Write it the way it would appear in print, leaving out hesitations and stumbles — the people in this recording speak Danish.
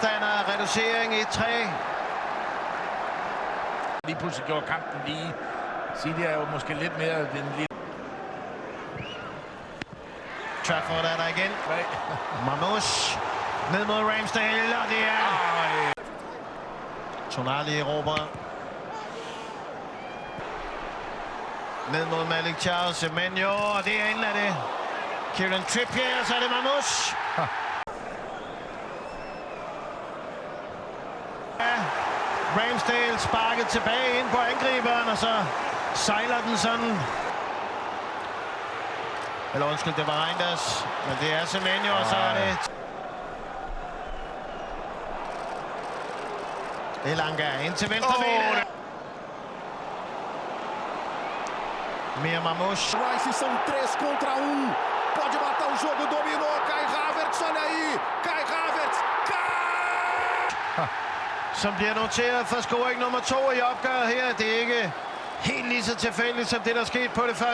modstander. Reducering i 3. Lige pludselig gjorde kampen lige. City er jo måske lidt mere den lille. Trafford er der igen. Mamouche ned mod Ramsdale, og det er Tonali Robert. Ned mod Malik Charles, Semenyo, og det er enden af det. Kieran Trippier, og så er det Mamouche. Ramsdale sparket tilbage ind på angriberen, og så sejler den sådan. Eller undskyld, det var Reinders, men det er Semenyo, og så er det Elanga ind til venstre benet. Mia Mamouche. Rice são 3 contra 1. Pode matar o jogo, dominou. Kai Havertz, olha aí. Kai Havertz. Som bliver noteret for scoring nummer 2 i opgøret her. Det er ikke helt lige så tilfældigt som det, der skete på det første.